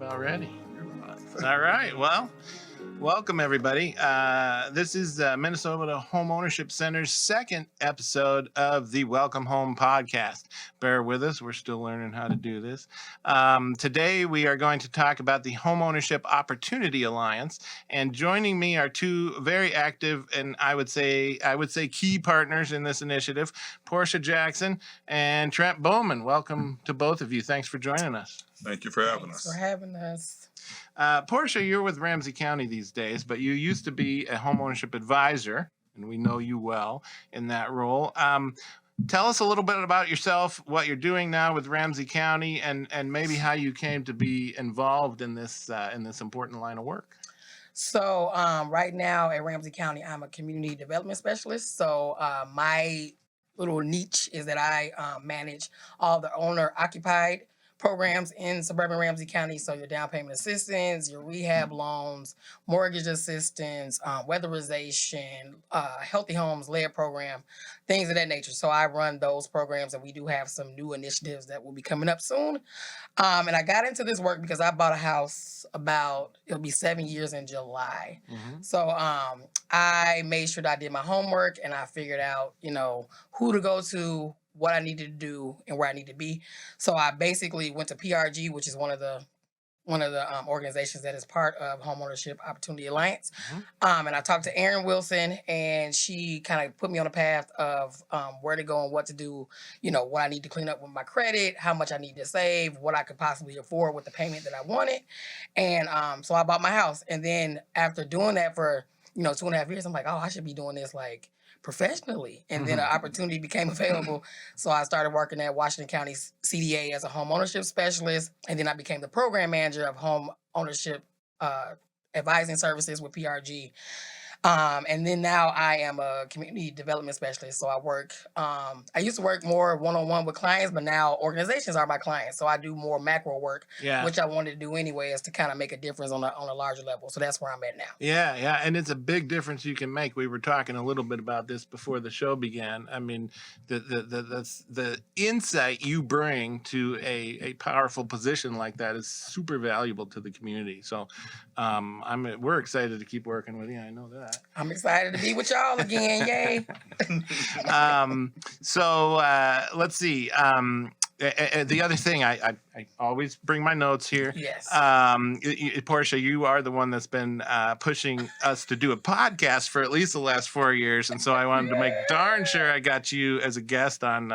About ready. All right. Well, welcome everybody. This is Minnesota Homeownership Center's second episode of the Welcome Home podcast. Bear with us. We're still learning how to do this. Today we are going to talk about the Homeownership Opportunity Alliance, and joining me are two very active and I would say key partners in this initiative, Portia Jackson and Trent Bowman. Welcome to both of you. Thanks for joining us. Thank you for having Thanks us. for having us. Portia, you're with Ramsey County these days, but you used to be a homeownership advisor, and we know you well in that role. Tell us a little bit about yourself, what you're doing now with Ramsey County, and maybe how you came to be involved in this important line of work. So right now at Ramsey County, I'm a community development specialist. So my little niche is that I manage all the owner-occupied programs in suburban Ramsey County. So your down payment assistance, your rehab loans, mortgage assistance, weatherization, healthy homes, lead program, things of that nature. So I run those programs, and we do have some new initiatives that will be coming up soon. And I got into this work because I bought a house it'll be 7 years in July. Mm-hmm. So I made sure that I did my homework, and I figured out, who to go to, what I needed to do, and where I need to be. So I basically went to PRG, which is one of the organizations that is part of Homeownership Opportunity Alliance. Mm-hmm. And I talked to Erin Wilson, and she kind of put me on a path of where to go and what to do, what I need to clean up with my credit, how much I need to save, what I could possibly afford with the payment that I wanted. And so I bought my house. And then after doing that for, 2.5 years, I'm like, oh, I should be doing this like professionally. And then an opportunity became available. So I started working at Washington County CDA as a home ownership specialist. And then I became the program manager of home ownership advising services with PRG. And then now I am a community development specialist. So I work, I used to work more one-on-one with clients, but now organizations are my clients. So I do more macro work, which I wanted to do anyway, is to kind of make a difference on a larger level. So that's where I'm at now. Yeah. And it's a big difference you can make. We were talking a little bit about this before the show began. I mean, the insight you bring to a powerful position like that is super valuable to the community. So we're excited to keep working with you. I know that. I'm excited to be with y'all again. Yay. So let's see. The other thing, I always bring my notes here. Yes. Portia, you are the one that's been pushing us to do a podcast for at least the last 4 years, and so I wanted to make darn sure I got you as a guest on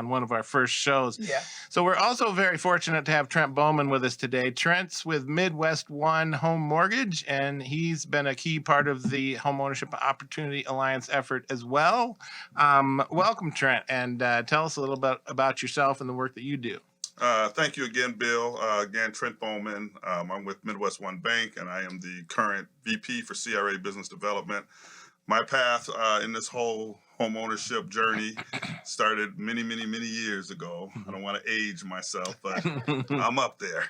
one of our first shows. Yeah. So we're also very fortunate to have Trent Bowman with us today. Trent's with MidWestOne Home Mortgage, and he's been a key part of the Homeownership Opportunity Alliance effort as well. Welcome, Trent, and tell us a little bit about yourself and the work that you do. Thank you again, Bill. Again, Trent Bowman. I'm with MidWestOne Bank, and I am the current VP for CRA Business Development. My path in this whole home ownership journey started many, many, many years ago. I don't want to age myself, but I'm up there.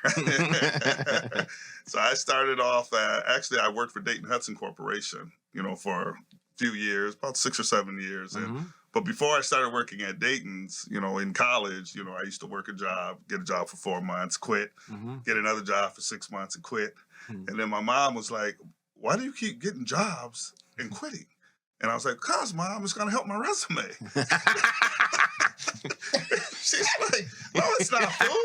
So I started off, actually, I worked for Dayton Hudson Corporation, for a few years, about 6 or 7 years. And but before I started working at Dayton's, in college, I used to work a job, get a job for 4 months, quit, get another job for 6 months and quit. And then my mom was like, why do you keep getting jobs and quitting? And I was like, cause Mom, it's going to help my resume. She's like, no, it's not, fool.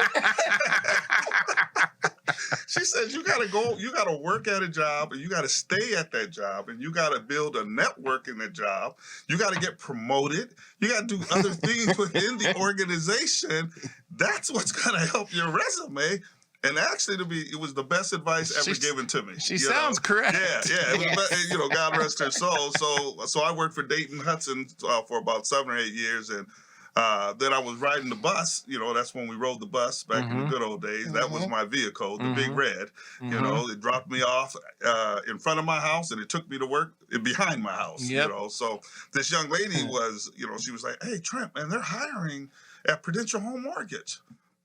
She says, you got to work at a job, and you got to stay at that job, and you got to build a network in that job. You got to get promoted. You got to do other things within the organization. That's what's going to help your resume. And actually, it was the best advice ever given to me. She sounds correct. Yeah. It was, God rest her soul. So I worked for Dayton Hudson for about 7 or 8 years, and then I was riding the bus. That's when we rode the bus back in the good old days. That was my vehicle, the Big Red. It dropped me off in front of my house, and it took me to work behind my house. Yep. So this young lady was, she was like, "Hey, Trent, man, they're hiring at Prudential Home Mortgage."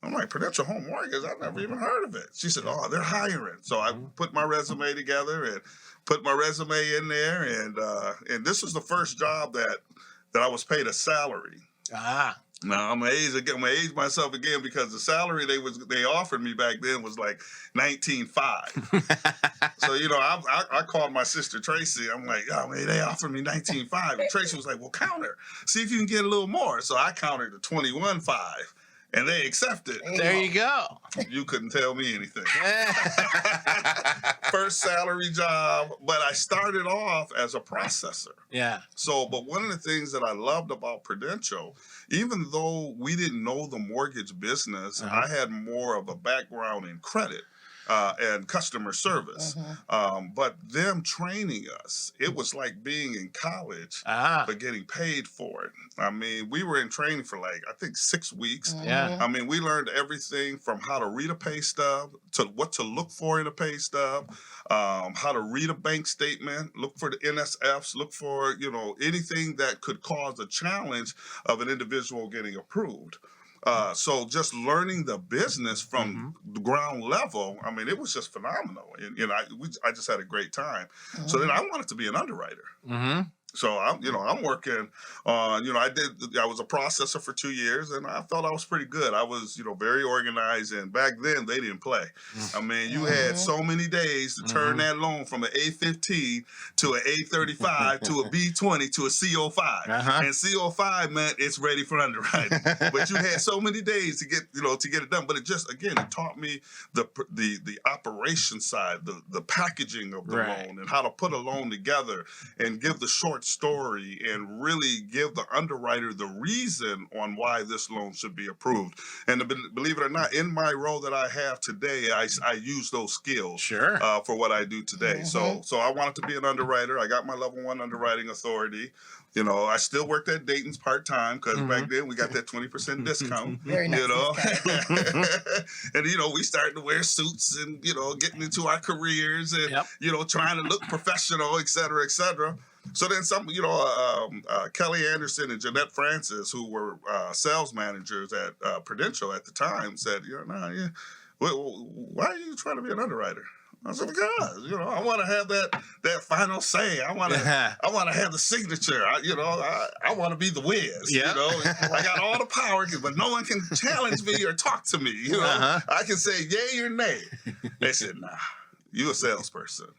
I'm like, Prudential Home Mortgage? I've never even heard of it. She said, oh, they're hiring. So I put my resume together and put my resume in there. And this was the first job that I was paid a salary. Now I'm gonna age myself again because the salary they offered me back then was like $19,500. So I called my sister Tracy. I'm like, oh man, they offered me $19,500. And Tracy was like, well, counter, see if you can get a little more. So I countered to $21,500. And they accepted. There you go. You couldn't tell me anything. First salary job, but I started off as a processor. Yeah. So, but one of the things that I loved about Prudential, even though we didn't know the mortgage business, I had more of a background in credit. And customer service. But them training us, it was like being in college, but getting paid for it. I mean, we were in training for like, I think 6 weeks. Yeah. I mean, we learned everything from how to read a pay stub to what to look for in a pay stub, how to read a bank statement, look for the NSFs, look for, anything that could cause a challenge of an individual getting approved. So just learning the business from the ground level, I mean, it was just phenomenal. And I just had a great time. So then I wanted to be an underwriter. So I'm working on, I was a processor for 2 years and I felt I was pretty good. I was, very organized, and back then they didn't play. I mean, you had so many days to turn that loan from an A15 to an A35 to a B20 to a CO5. And CO5 meant it's ready for underwriting. But you had so many days to get it done. But it taught me the operation side, the packaging of the loan, and how to put a loan together and give the short story and really give the underwriter the reason on why this loan should be approved. And believe it or not, in my role that I have today, I use those skills for what I do today. So I wanted to be an underwriter. I got my level 1 underwriting authority. I still worked at Dayton's part-time because back then we got that 20% discount. Very nice And, we started to wear suits and, getting into our careers and, trying to look professional, et cetera, et cetera. So then Kelly Anderson and Jeanette Francis, who were sales managers at Prudential at the time, said, why are you trying to be an underwriter? I said, because, I want to have that final say. I want to have the signature. I want to be the whiz. I got all the power, but no one can challenge me or talk to me. I can say yay or nay. They said, nah, you a salesperson.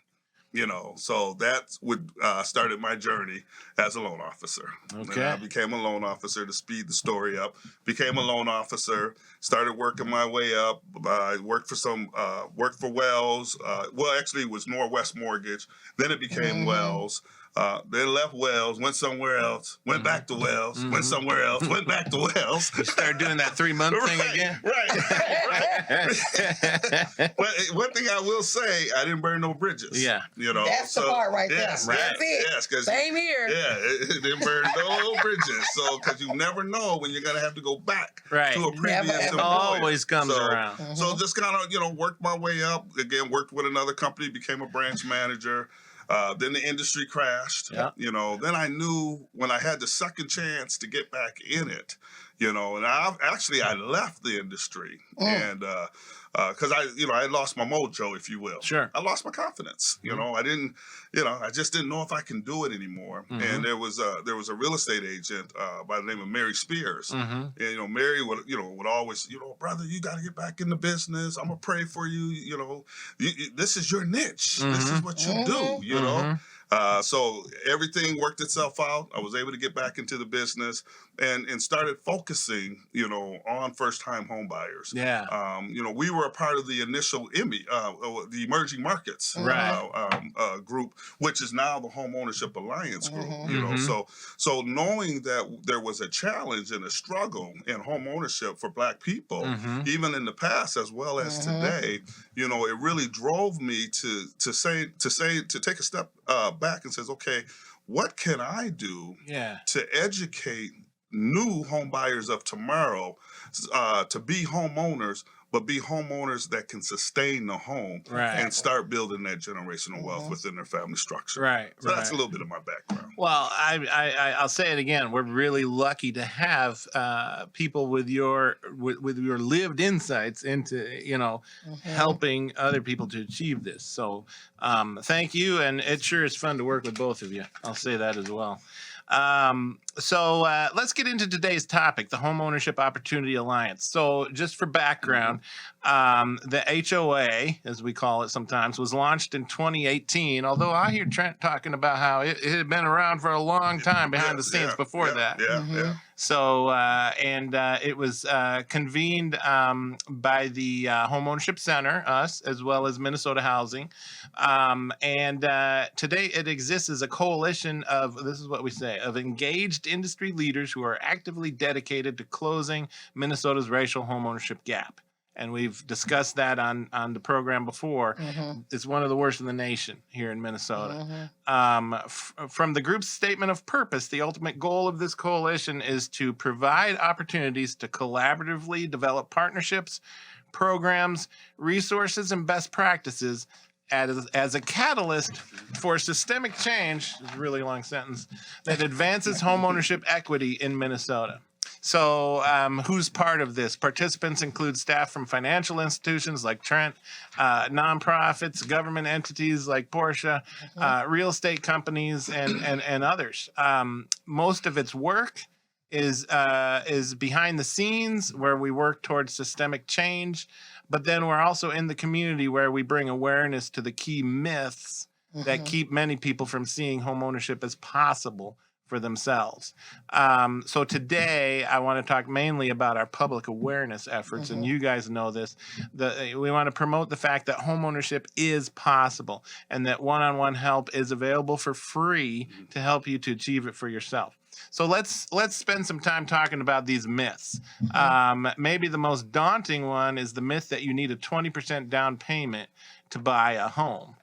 So that's what started my journey as a loan officer. Okay. And I became a loan officer to speed the story up. Became a loan officer, started working my way up. I worked for Wells. Actually, it was Northwest Mortgage. Then it became Wells. Then left Wells, went somewhere else, went back to Wells, went somewhere else, went back to Wells. You started doing that 3-month thing again? Right. But one thing I will say, I didn't burn no bridges. That's the part right there. That's it. Yes, same here. Yeah, it didn't burn no bridges. So, because you never know when you're going to have to go back to a previous employer. Always comes around. So just kind of, worked my way up. Again, worked with another company, became a branch manager. Then the industry crashed. Then I knew when I had the second chance to get back in it, and I left the industry and because I had lost my mojo, if you will. Sure. I lost my confidence. I just didn't know if I can do it anymore. And there was a real estate agent by the name of Mary Spears. And Mary would always, brother, you got to get back in the business. I'm gonna pray for you. This is your niche. This is what you do. So everything worked itself out. I was able to get back into the business and started focusing, on first-time home buyers. Yeah. We were a part of the initial the emerging markets group, which is now the Homeownership Alliance group. So knowing that there was a challenge and a struggle in home ownership for Black people, even in the past as well as today, it really drove me to take a step back and says, okay, what can I do to educate new home buyers of tomorrow to be homeowners, but be homeowners that can sustain the home and start building that generational wealth within their family structure. So that's a little bit of my background. Well, I'll say it again. We're really lucky to have people with your lived insights into helping other people to achieve this. So thank you, and it sure is fun to work with both of you. I'll say that as well. Let's get into today's topic, the Homeownership Opportunity Alliance. So just for background, the HOA, as we call it sometimes, was launched in 2018, although I hear Trent talking about how it had been around for a long time behind the scenes before that. So, it was convened by the Homeownership Center, us, as well as Minnesota Housing. Today it exists as a coalition of, this is what we say, of engaged industry leaders who are actively dedicated to closing Minnesota's racial homeownership gap. And we've discussed that on the program before. It's one of the worst in the nation here in Minnesota. From the group's statement of purpose, the ultimate goal of this coalition is to provide opportunities to collaboratively develop partnerships, programs, resources, and best practices as a catalyst for systemic change, is a really long sentence, that advances homeownership equity in Minnesota. So who's part of this? Participants include staff from financial institutions like Trent, nonprofits, government entities like Portia, real estate companies, and others. Most of its work is behind the scenes, where we work towards systemic change, but then we're also in the community where we bring awareness to the key myths that keep many people from seeing homeownership as possible for themselves. So today I want to talk mainly about our public awareness efforts, and you guys know this. We want to promote the fact that homeownership is possible and that one-on-one help is available for free to help you to achieve it for yourself. So let's spend some time talking about these myths. Maybe the most daunting one is the myth that you need a 20% down payment to buy a home.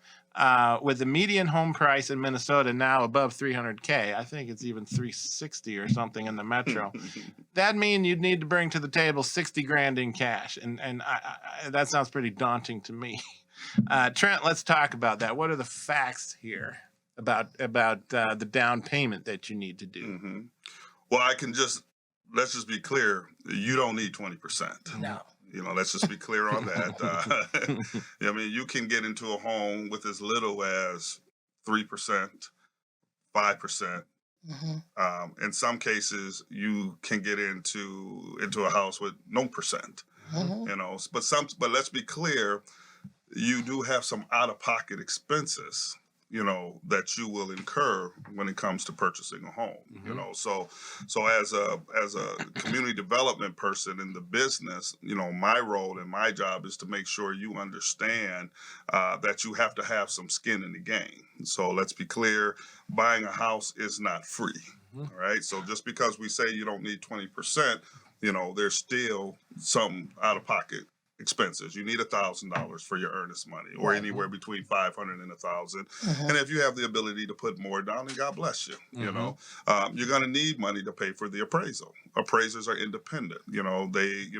With the median home price in Minnesota now above $300K, I think it's even $360 or something in the metro. That means you'd need to bring to the table $60,000 in cash, and that sounds pretty daunting to me. Trent, let's talk about that. What are the facts here about the down payment that you need to do? Well, let's just be clear. You don't need 20%. No. Let's just be clear on that. I mean, you can get into a home with as little as 3%, 5%. In some cases, you can get into a house with no percent. But let's be clear. You do have some out-of-pocket expenses, that you will incur when it comes to purchasing a home. So as a community development person in the business, my role and my job is to make sure you understand that you have to have some skin in the game. So let's be clear, buying a house is not free. All right. So just because we say you don't need 20%, there's still some out-of-pocket expenses. You need $1,000 for your earnest money, or anywhere between $500 and $1,000. And if you have the ability to put more down, then God bless you. You're going to need money to pay for the appraisal. Appraisers are independent. They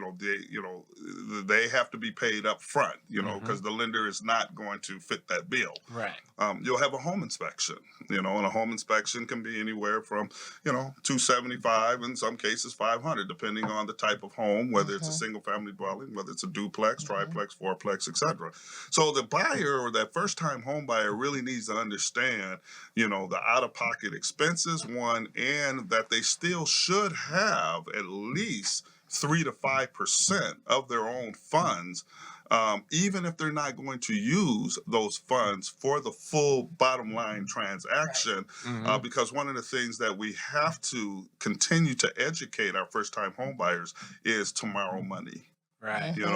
have to be paid up front. Because the lender is not going to fit that bill. Right. You'll have a home inspection. And a home inspection can be anywhere from $275, in some cases $500, depending on the type of home, whether it's a single family dwelling, whether it's a duplex, triplex, fourplex, etc. So the buyer, or that first time home buyer, really needs to understand, the out-of-pocket expenses, one, and that they still should have at least 3 to 5% of their own funds, even if they're not going to use those funds for the full bottom line transaction. Because one of the things that we have to continue to educate our first time home buyers is tomorrow money. Right. You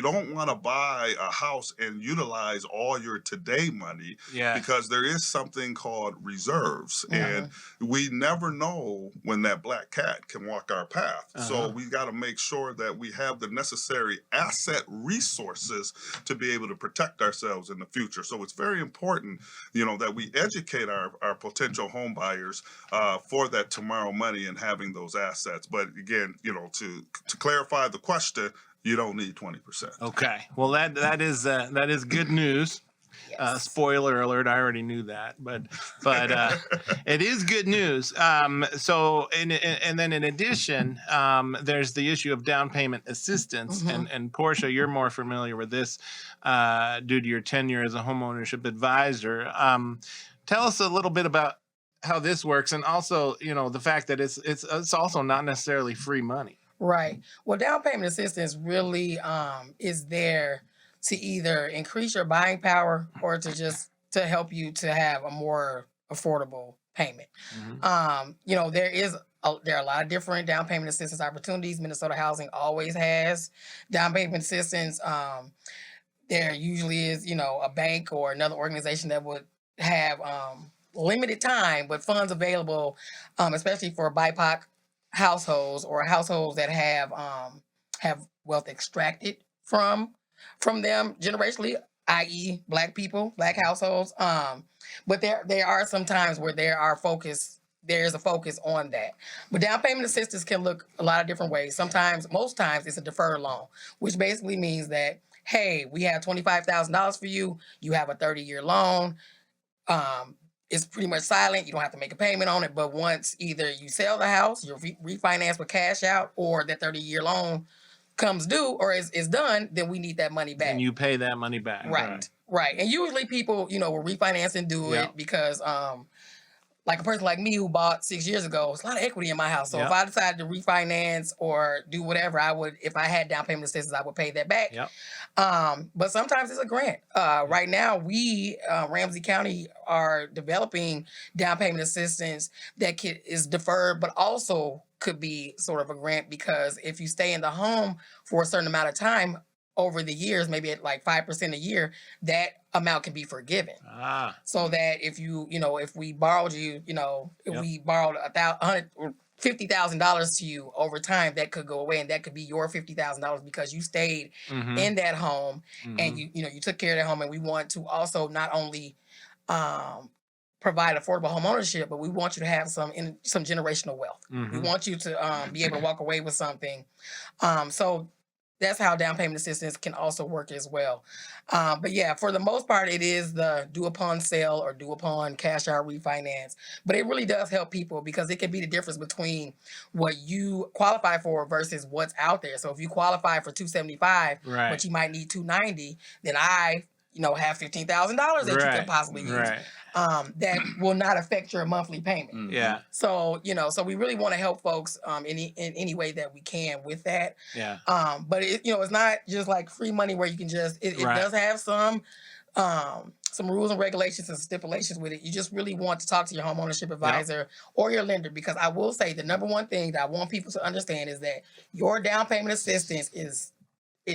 don't want to buy a house and utilize all your today money, because there is something called reserves, and we never know when that black cat can walk our path. So we got to make sure that we have the necessary asset resources to be able to protect ourselves in the future. So it's very important, that we educate our potential home buyers for that tomorrow money and having those assets. But again, to clarify the question, you don't need 20%. Okay. Well, that is good news. Spoiler alert! I already knew that, but it is good news. And then in addition, there's the issue of down payment assistance, and Portia, you're more familiar with this due to your tenure as a homeownership advisor. Tell us a little bit about how this works, and also, the fact that it's also not necessarily free money. Right. Well, down payment assistance really is there to either increase your buying power or to help you to have a more affordable payment. There are a lot of different down payment assistance opportunities. Minnesota Housing always has down payment assistance. There usually is, a bank or another organization that would have limited time but funds available, especially for BIPOC households or households that have wealth extracted from them generationally, i.e., Black people, Black households. But there are some times where there's a focus on that. But down payment assistance can look a lot of different ways. Most times, it's a deferred loan, which basically means that, hey, we have $25,000 for you. You have a 30-year loan. It's pretty much silent. You don't have to make a payment on it. But once either you sell the house, you refinance with cash out, or that 30-year loan comes due or is done, then we need that money back. And you pay that money back. Right. And usually people, will refinance and do it because like a person like me who bought 6 years ago, it's a lot of equity in my house. So if I decided to refinance or do whatever, if I had down payment assistance, I would pay that back. But sometimes it's a grant. Right now, we, Ramsey County, are developing down payment assistance that is deferred, but also could be sort of a grant, because if you stay in the home for a certain amount of time over the years, maybe at like 5% a year, that amount can be forgiven. So that if we borrowed you, if we borrowed $50,000 to you over time, that could go away, and that could be your $50,000 because you stayed in that home and you took care of that home. And we want to also not only provide affordable home ownership, but we want you to have some generational wealth. We want you to be able to walk away with something. So that's how down payment assistance can also work as well. But yeah, for the most part, it is the due upon sale or due upon cash out refinance. But it really does help people, because it can be the difference between what you qualify for versus what's out there. So if you qualify for $275, but you might need $290, then I have $15,000 that you can possibly use. That will not affect your monthly payment. So so we really want to help folks in any way that we can with that. But it's not just like free money where you can just. It does have some rules and regulations and stipulations with it. You just really want to talk to your homeownership advisor or your lender, because I will say the number one thing that I want people to understand is that your down payment assistance is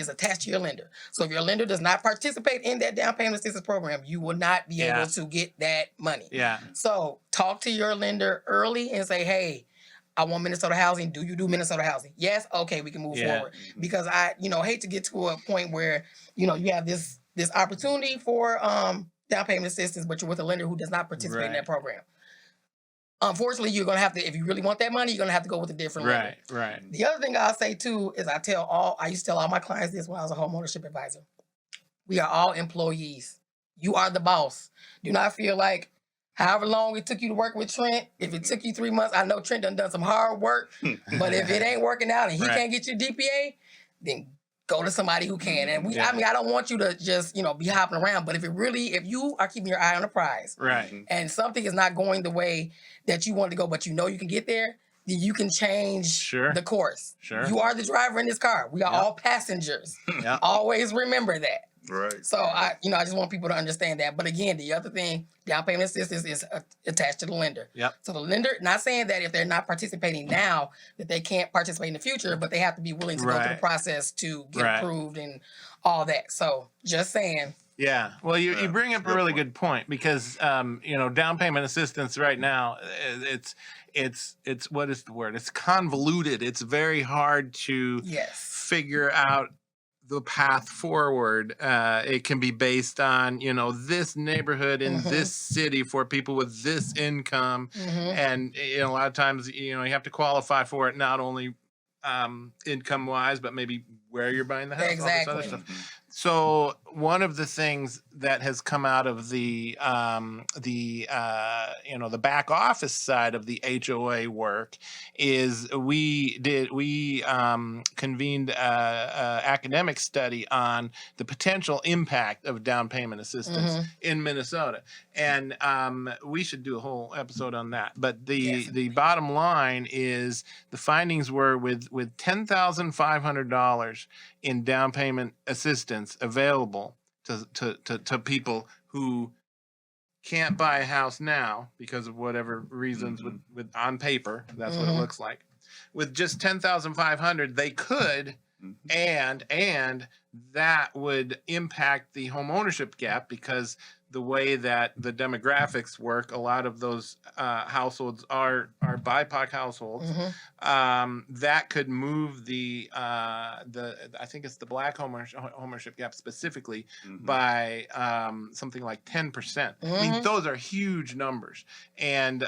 attached to your lender. So if your lender does not participate in that down payment assistance program, you will not be able to get that money. So talk to your lender early and say, hey, I want Minnesota Housing. Do you do Minnesota Housing? Yes. Okay, we can move forward. Because I, hate to get to a point where, you have this opportunity for down payment assistance, but you're with a lender who does not participate in that program. Unfortunately, you're going to have to, if you really want that money, you're going to have to go with a different lender. The other thing I'll say too is I used to tell all my clients this when I was a homeownership advisor. We are all employees. You are the boss. Do not feel like however long it took you to work with Trent, if it took you 3 months, I know Trent done some hard work, but if it ain't working out and he can't get you DPA, then go to somebody who can. And I don't want you to just, be hopping around, but if you are keeping your eye on the prize, and something is not going the way that you want to go, but you can get there, then you can change the course. You are the driver in this car. We are all passengers. Always remember that. So I just want people to understand that. But again, the other thing, down payment assistance is attached to the lender. So the lender, not saying that if they're not participating now, that they can't participate in the future, but they have to be willing to go through the process to get approved and all that. So just saying. Yeah. Well, you bring up a really good point, because, down payment assistance right now, it's what is the word? It's convoluted. It's very hard to figure out the path forward. It can be based on, this neighborhood in this city for people with this income. And, a lot of times, you have to qualify for it, not only income wise, but maybe where you're buying the house, all this other stuff. So one of the things that has come out of the the back office side of the HOA work is we convened a academic study on the potential impact of down payment assistance in Minnesota, and we should do a whole episode on that. But the bottom line is the findings were with $10,500 in down payment assistance available to people who can't buy a house now because of whatever reasons with on paper, that's what it looks like. With just $10,500 they could, and that would impact the home ownership gap, because the way that the demographics work, a lot of those households are BIPOC households. That could move the I think it's the Black homeownership gap specifically by something like 10%. I mean, those are huge numbers, and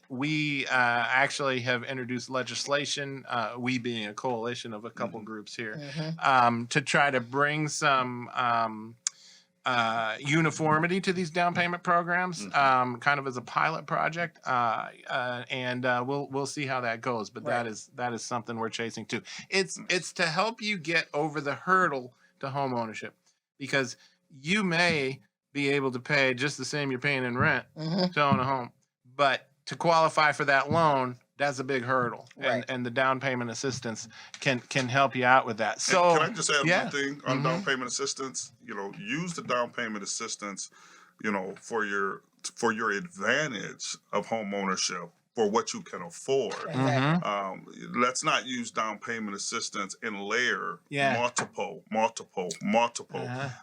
we actually have introduced legislation. We being a coalition of a couple groups here, to try to bring some uniformity to these down payment programs, kind of as a pilot project, and we'll see how that goes. But that is something we're chasing too. It's to help you get over the hurdle to home ownership, because you may be able to pay just the same you're paying in rent to own a home, but to qualify for that loan, that's a big hurdle, and the down payment assistance can help you out with that. So, and can I just add one thing on down payment assistance? Use the down payment assistance, for your advantage of home ownership, for what you can afford. Let's not use down payment assistance and layer multiple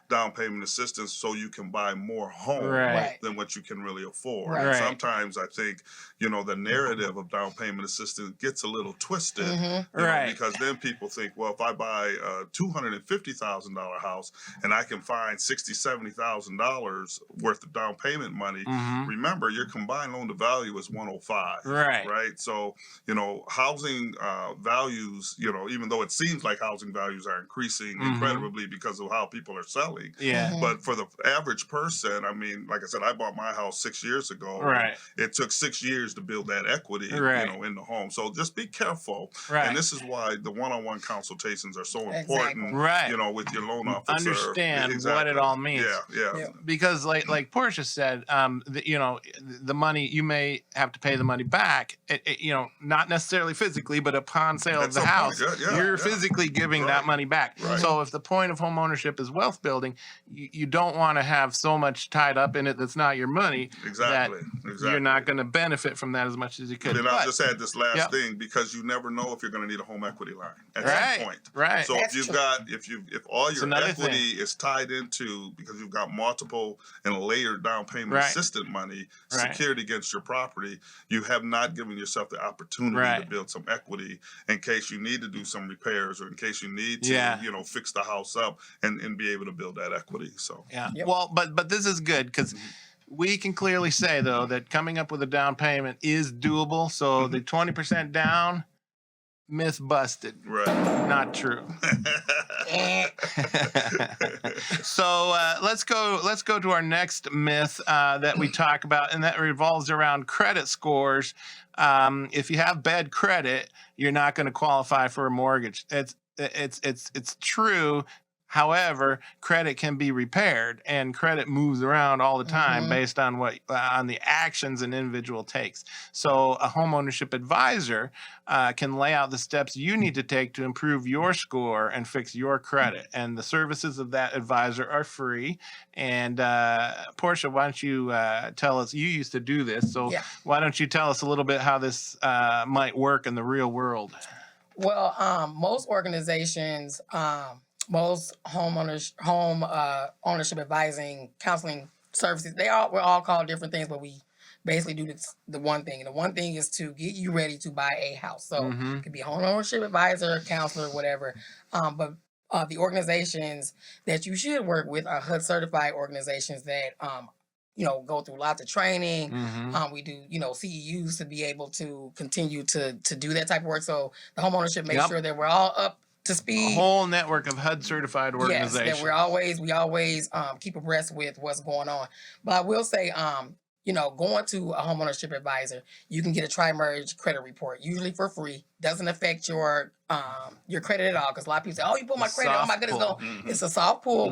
down payment assistance so you can buy more home than what you can really afford. And sometimes I think, the narrative of down payment assistance gets a little twisted, because then people think, well, if I buy a $250,000 house and I can find $60,000, $70,000 worth of down payment money, remember your combined loan to value is 105. Right. So, housing values, even though it seems like housing values are increasing incredibly because of how people are selling. But for the average person, I mean, like I said, I bought my house 6 years ago. It took 6 years to build that equity, in the home. So just be careful. And this is why the one-on-one consultations are so important, with your loan officer. Understand what it all means. Because like Portia said, the money, you may have to pay the money back, not necessarily physically, but upon sale of the house, you're physically giving that money back. So if the point of home ownership is wealth building, you don't want to have so much tied up in it that's not your money that you're not going to benefit from that as much as you could. Then I'll just add this last thing, because you never know if you're going to need a home equity line at some point. So if all your equity is tied into, because you've got multiple and layered down payment assistant money secured against your property, you have not given yourself the opportunity to build some equity in case you need to do some repairs, or in case you need to, fix the house up and be able to build that equity. So well, but this is good, because we can clearly say though that coming up with a down payment is doable. So the 20% down, myth busted. Not true. So let's go to our next myth that we talk about, and that revolves around credit scores. If you have bad credit, you're not going to qualify for a mortgage. It's true. However, credit can be repaired, and credit moves around all the time based on on the actions an individual takes. So a homeownership advisor can lay out the steps you need to take to improve your score and fix your credit. And the services of that advisor are free. And Portia, why don't you tell us, you used to do this, so why don't you tell us a little bit how this might work in the real world? Well, most organizations, most home ownership advising, counseling services, we're all called different things, but we basically do the one thing. And the one thing is to get you ready to buy a house. So it could be a home ownership advisor, counselor, whatever. But the organizations that you should work with are HUD certified organizations that go through lots of training. We do, CEUs to be able to continue to do that type of work. So the homeownership makes sure that we're all up to A speed. whole network of HUD certified Yes, organizations. that we always keep abreast with what's going on. But I will say, going to a homeownership advisor, you can get a tri-merge credit report, usually for free. Doesn't affect your credit at all, because a lot of people say, "Oh, you put my credit, oh my goodness, Soft go." pull. It's a soft pull.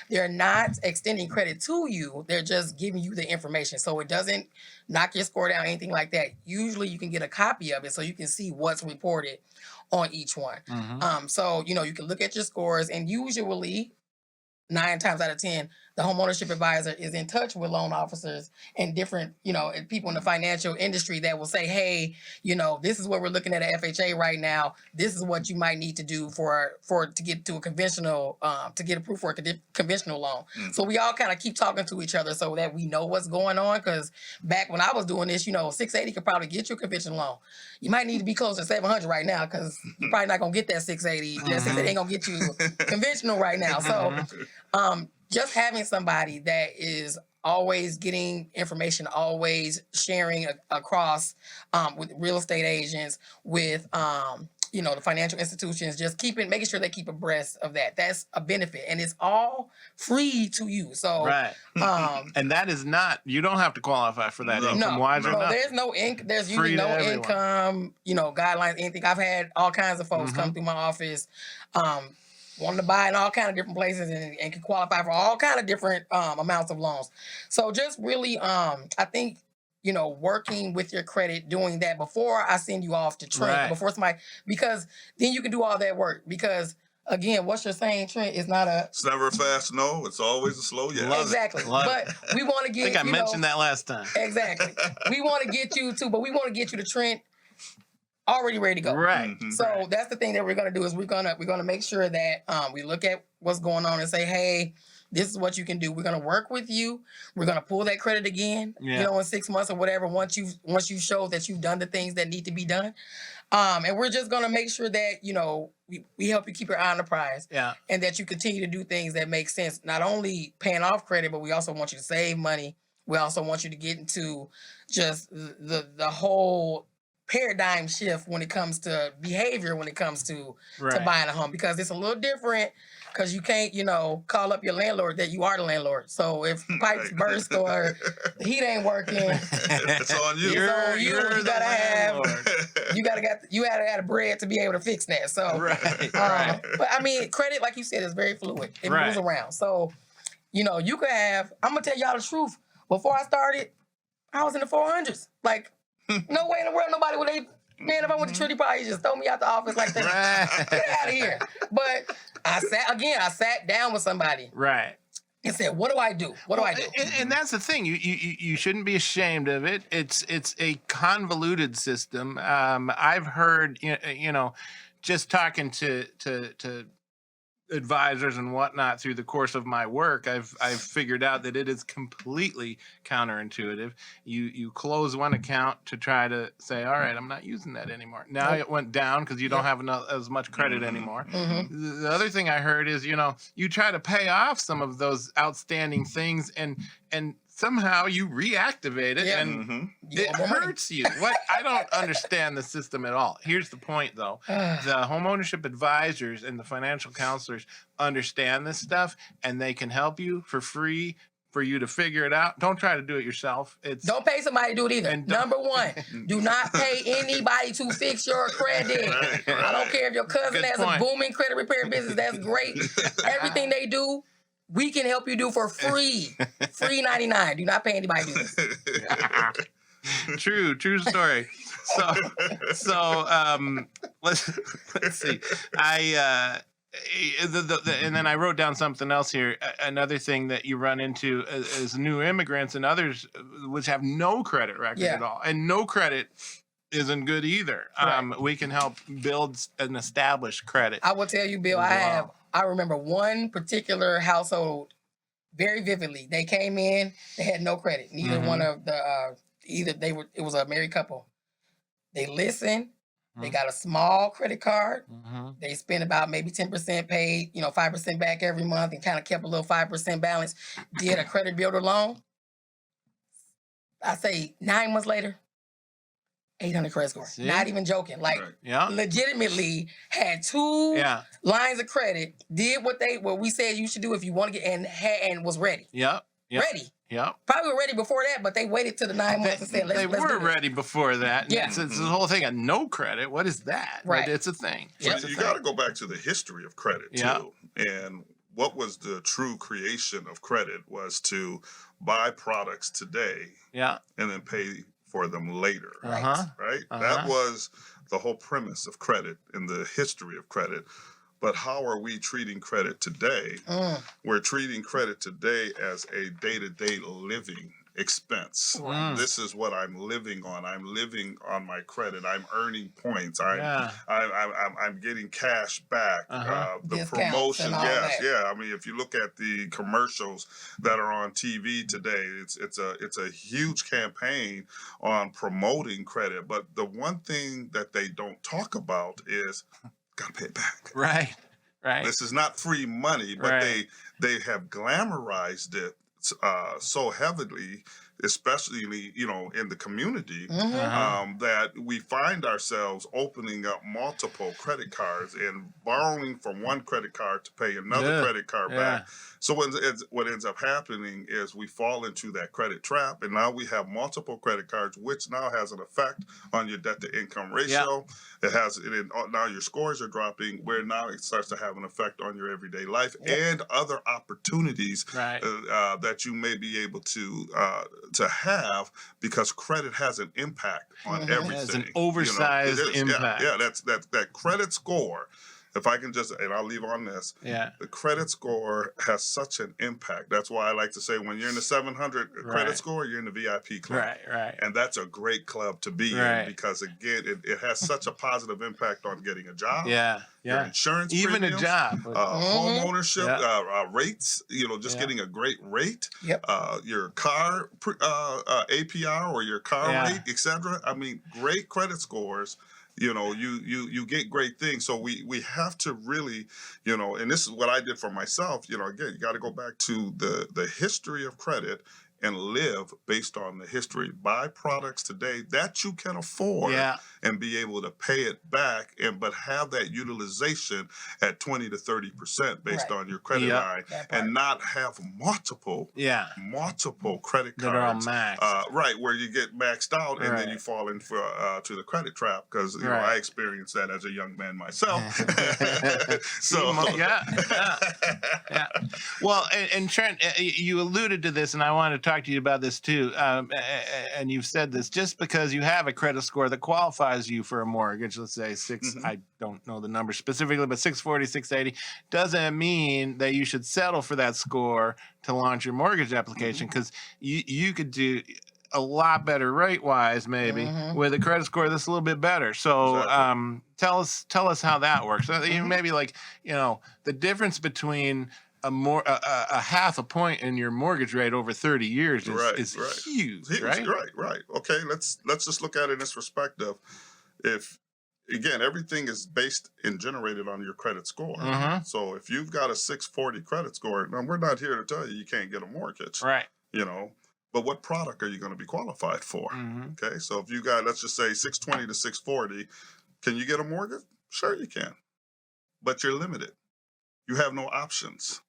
They're not extending credit to you. They're just giving you the information, so it doesn't knock your score down, anything like that. Usually, you can get a copy of it so you can see what's reported on each one. So you can look at your scores, and usually 9 times out of 10, the homeownership advisor is in touch with loan officers and different, and people in the financial industry that will say, hey, this is what we're looking at FHA right now. This is what you might need to do to get to a conventional, to get approved for a conventional loan. So we all kind of keep talking to each other so that we know what's going on. Because back when I was doing this, 680 could probably get you a conventional loan. You might need to be close to 700 right now, because you're probably not going to get that 680. That 680 ain't going to get you conventional right now. So just having somebody that is always getting information, always sharing across with real estate agents, with the financial institutions, just making sure they keep abreast of that. That's a benefit, and it's all free to you. So right. And that is not, you don't have to qualify for that income wise or not. There's there's usually no income, guidelines, anything. I've had all kinds of folks come through my office, wanting to buy in all kind of different places and can qualify for all kind of different amounts of loans. So just really, I think, working with your credit, doing that before I send you off to Trent, before somebody, because then you can do all that work. Because again, what you're saying, Trent, is not It's never a fast no. It's always a slow yes. Exactly. But we want to get. I think I mentioned that last time. Exactly. We want to get you to, but we want to get you to Trent already ready to go. Right. So that's the thing that we're gonna do, is we're gonna make sure that we look at what's going on and say, hey, this is what you can do. We're gonna work with you. We're gonna pull that credit again, in 6 months or whatever. Once you show that you've done the things that need to be done, and we're just gonna make sure that we help you keep your eye on the prize, and that you continue to do things that make sense. Not only paying off credit, but we also want you to save money. We also want you to get into just the whole paradigm shift when it comes to behavior, when it comes to buying a home, because it's a little different. Because you can't, call up your landlord that you are the landlord. So if pipes burst or the heat ain't working, it's on you. It's on you. You're You gotta have bread to be able to fix that. So, but I mean, credit, like you said, is very fluid. It moves around. So, you could have. I'm gonna tell y'all the truth. Before I started, I was in the 400s. Like, no way in the world nobody would. Man, if I went to Trinity, probably just throw me out the office like that. Get out of here. But I sat down with somebody. Right. And said, what do I do? What do I do? And that's the thing. You shouldn't be ashamed of it. It's a convoluted system. I've heard, just talking to advisors and whatnot through the course of my work, I've figured out that it is completely counterintuitive. You close one account to try to say, all right, I'm not using that anymore. Now it went down because you don't have as much credit anymore. The other thing I heard is, you try to pay off some of those outstanding things and somehow you reactivate it and it hurts you. What? I don't understand the system at all. Here's the point, though. The homeownership advisors and the financial counselors understand this stuff, and they can help you for free for you to figure it out. Don't try to do it yourself. Don't pay somebody to do it either. Number one, do not pay anybody to fix your credit. I don't care if your cousin has a booming credit repair business. That's great. Everything they do, we can help you do for free. Free 99. Do not pay anybody to do this. True story. So let's see. And then I wrote down something else here. Another thing that you run into is new immigrants and others which have no credit record at all, and no credit isn't good either. We can help build and establish credit. I will tell you, Bill, I remember one particular household very vividly. They came in, they had no credit. Neither one of the it was a married couple. They listened, they got a small credit card. They spent about maybe 10% paid, 5% back every month, and kind of kept a little 5% balance. Did a credit builder loan. I say 9 months later, 800 credit score. See? Not even joking. Like, Right. Yeah. legitimately had 2 Yeah. lines of credit, did what we said you should do if you want to get, and was ready. Yep. Yep. Ready. Yep. Probably were ready before that, but they waited till the 9 months and said, let's They do were this. ready before that. And Yeah. it's the whole thing of no credit. What is that? Right. But it's a thing. So It's a you thing. got to go back to the history of credit Yeah. too. And what was the true creation of credit was to buy products today Yeah. and then pay for them later. Uh-huh. Right? Uh-huh. That was the whole premise of credit in the history of credit. But how are we treating credit today? We're treating credit today as a day-to-day living expense. Mm. This is what I'm living on. I'm living on my credit. I'm earning points. I'm getting cash back. Uh-huh. The Discounts promotion, and all yes, that. yeah. I mean, if you look at the commercials that are on TV today, it's a huge campaign on promoting credit. But the one thing that they don't talk about is gotta pay it back. Right. Right. This is not free money, but Right. they have glamorized it so heavily, especially in the community, Uh-huh. that we find ourselves opening up multiple credit cards and borrowing from one credit card to pay another Yeah. credit card Yeah. back. So what ends up happening is we fall into that credit trap, and now we have multiple credit cards, which now has an effect on your debt to income ratio. It has now your scores are dropping, where now it starts to have an effect on your everyday life and other opportunities Right. that you may be able to have, because credit has an impact on everything. It has an It oversized is. impact. Yeah, that credit score. If I can and I'll leave on this. Yeah. The credit score has such an impact. That's why I like to say when you're in the 700 Right. credit score, you're in the VIP club. Right. Right. And that's a great club to be Right. in, because again, it has such a positive impact on getting a job, Yeah. your Yeah. insurance Even a premiums, job. home ownership rates, just Yeah. getting a great rate, Yep. your car APR or your car Yeah. rate, etc. I mean, great credit scores. You get great things. So we have to really, and this is what I did for myself. Again, you got to go back to the history of credit and live based on the history. Buy products today that you can afford Yeah. and be able to pay it back, but have that utilization at 20 to 30% based Right. on your credit Yep. line, That part. and not have multiple Yeah. credit That are all cards. maxed. Right, where you get maxed out and then Right. you fall into to the credit trap, because Right. I experienced that as a young man myself. So Yeah. Well, and Trent, you alluded to this, and I want to talk to you about this too. And you've said this: just because you have a credit score that qualifies you for a mortgage, let's say I don't know the number specifically, but 640, 680, doesn't mean that you should settle for that score to launch your mortgage application, because you could do a lot better rate wise maybe with a credit score that's a little bit better. So Exactly. tell us how that works. Maybe the difference between a half a point in your mortgage rate over 30 years is huge, right? Right. Okay, let's just look at it in this perspective. If again, everything is based and generated on your credit score. So if you've got a 640 credit score, now we're not here to tell you can't get a mortgage. Right. But what product are you going to be qualified for? Okay, so if you got, let's just say 620 to 640, can you get a mortgage? Sure you can, but you're limited. You have no options.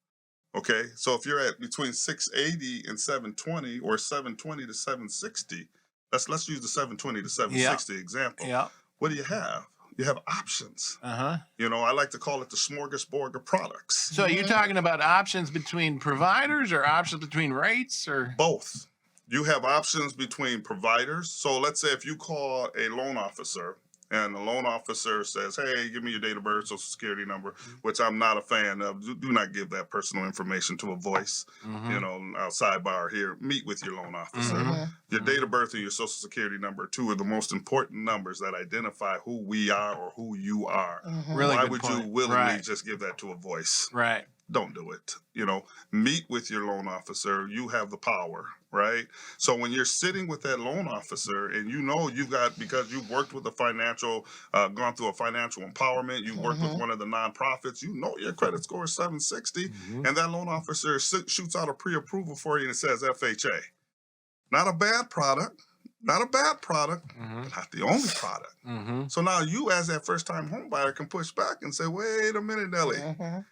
Okay, so if you're at between 680 and 720, or 720 to 760, let's use the 720 to 760 example. Yeah. What do you have? You have options. Uh-huh. I like to call it the smorgasbord of products. So are you talking about options between providers or options between rates, or Both. You have options between providers. So let's say if you call a loan officer and the loan officer says, hey, give me your date of birth, social security number, which I'm not a fan of. Do not give that personal information to a voice. Sidebar here, meet with your loan officer. Your date of birth and your social security number, 2 are the most important numbers that identify who we are or who you are. Really Why good would point. you willingly Right. just give that to a voice? Right. Don't do it. Meet with your loan officer. You have the power, right? So when you're sitting with that loan officer and you've got, because you've worked with gone through a financial empowerment, you've worked with one of the nonprofits, your credit score is 760, and that loan officer shoots out a pre-approval for you and it says FHA. Not a bad product, not a bad product, but not the only product. So now you, as that first-time home buyer, can push back and say, wait a minute, Nelly, I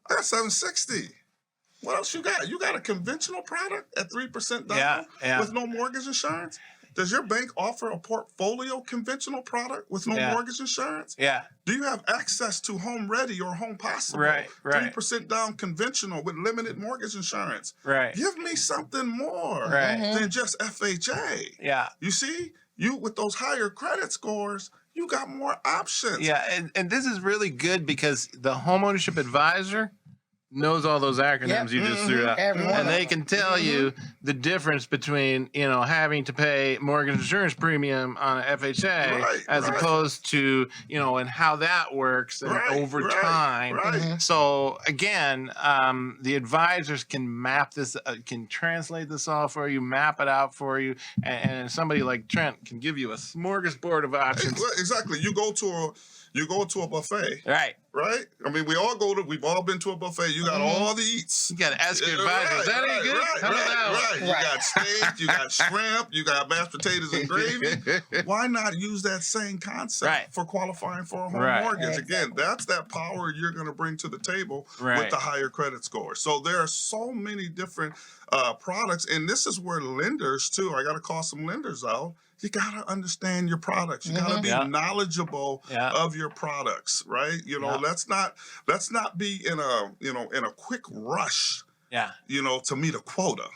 got 760. What else you got? You got a conventional product at 3% down with no mortgage insurance? Does your bank offer a portfolio conventional product with no mortgage insurance? Do you have access to Home Ready or Home Possible? 3% down conventional with limited mortgage insurance. Give me something more than just FHA. You see, you with those higher credit scores, you got more options. And this is really good because the homeownership advisor knows all those acronyms you just threw out, and they can tell you the difference between having to pay mortgage insurance premium on an FHA as opposed to and how that works and over time. So again, the advisors can map this, can translate this all for you, map it out for you, and somebody like Trent can give you a smorgasbord of options. Exactly. You go to a buffet. Right? I mean, we've all been to a buffet. You got all the eats. You got to ask your advisor, is that any good? How about that one? You got steak, you got shrimp, you got mashed potatoes and gravy. Why not use that same concept for qualifying for a home mortgage? Again, that's that power you're going to bring to the table with the higher credit score. So there are so many different products, and this is where lenders, too, I got to call some lenders out. You got to understand your products. You got to be knowledgeable of your products, right? Let's not be in a quick rush. To meet a quota.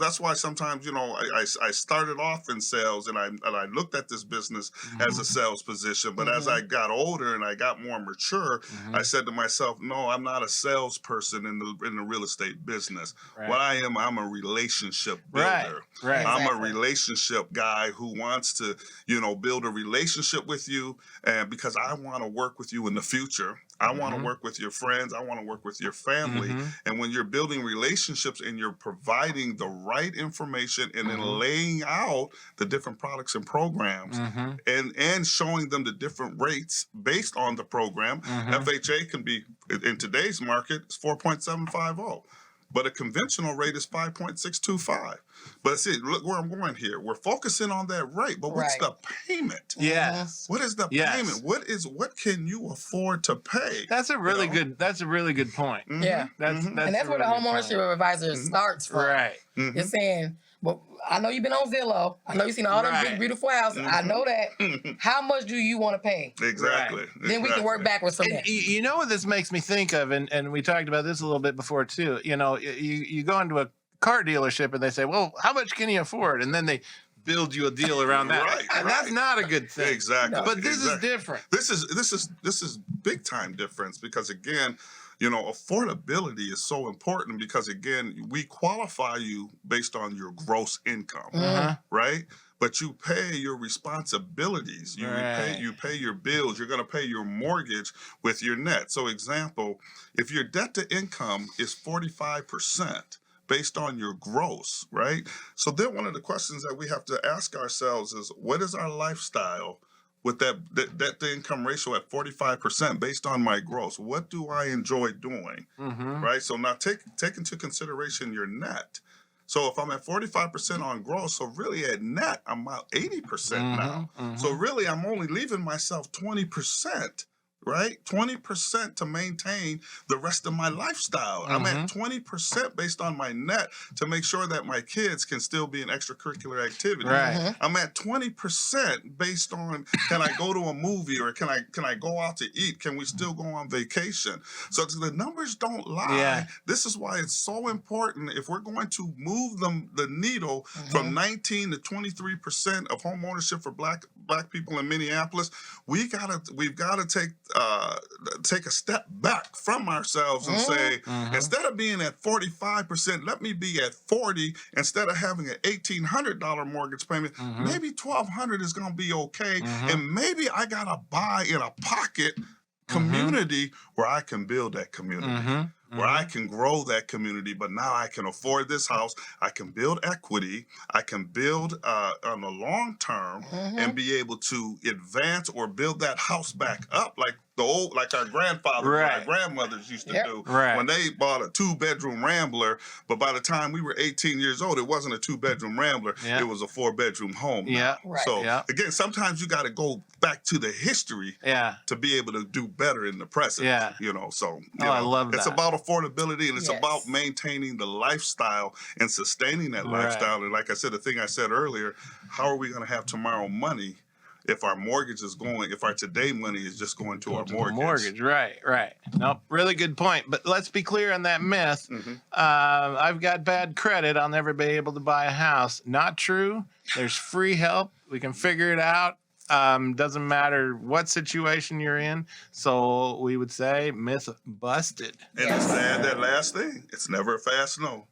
That's why sometimes, I started off in sales and I looked at this business as a sales position. But as I got older and I got more mature, I said to myself, no, I'm not a salesperson in the real estate business. What I am, I'm a relationship builder. I'm a relationship guy who wants to, build a relationship with you, and because I want to work with you in the future. I want to work with your friends. I want to work with your family. And when you're building relationships and you're providing the right information and then laying out the different products and programs and showing them the different rates based on the program, FHA can be, in today's market, it's 4.750. But a conventional rate is 5.625. But see, look where I'm going here. We're focusing on that rate, but what's the payment? What is the payment? What can you afford to pay? That's a really good. That's a really good point. And that's where the homeownership advisor starts from. You're saying, well, I know you've been on Zillow. I know you've seen all them big, beautiful houses. I know that. How much do you want to pay? Exactly. Then we can work backwards from there. You know what this makes me think of, and we talked about this a little bit before too. You go into a car dealership and they say, well, how much can you afford? And then they build you a deal around that. And that's not a good thing. Exactly. But this is different. This is big time difference because again, affordability is so important because again, we qualify you based on your gross income, right? But you pay your responsibilities. You pay your bills. You're going to pay your mortgage with your net. So example, if your debt to income is 45%, based on your gross, right? So then one of the questions that we have to ask ourselves is, what is our lifestyle with that debt to income ratio at 45% based on my gross? What do I enjoy doing, right? So now take into consideration your net. So if I'm at 45% on gross, so really at net, I'm about 80% now. So really, I'm only leaving myself 20%. Right? 20% to maintain the rest of my lifestyle. I'm at 20% based on my net to make sure that my kids can still be in extracurricular activity. I'm at 20% based on, can I go to a movie or can I go out to eat? Can we still go on vacation? So the numbers don't lie. This is why it's so important if we're going to move the needle from 19 to 23% of home ownership for black people in Minneapolis. We've got to take a step back from ourselves and say, instead of being at 45%, let me be at 40. Instead of having an $1,800 mortgage payment, maybe $1,200 is going to be okay. And maybe I got to buy in a pocket community where I can build that community. Where I can grow that community, but now I can afford this house. I can build equity. I can build on the long term and be able to advance or build that house back up like the old, like our grandfathers or our Right. grandmothers used to Yep. do Right. when they bought a 2-bedroom Rambler. But by the time we were 18 years old, it wasn't a 2-bedroom Rambler. Yeah. It was a 4-bedroom home. now. Yeah. Right. So Yeah. again, sometimes you got to go back to the history Yeah. to be able to do better in the present. Yeah. You know, so Oh, I love it's that. about affordability, and it's Yes. about maintaining the lifestyle and sustaining that Right. lifestyle. And like I said, the thing I said earlier, how are we going to have tomorrow money if our mortgage is going, if our today money is just going to our The mortgage? Right. Nope. Really good point. But let's be clear on that myth. Mhm. I've got bad credit. I'll never be able to buy a house. Not true. There's free help. We can figure it out. Doesn't matter what situation you're in. So we would say myth busted. And Yes. it's that last thing. It's never a fast no.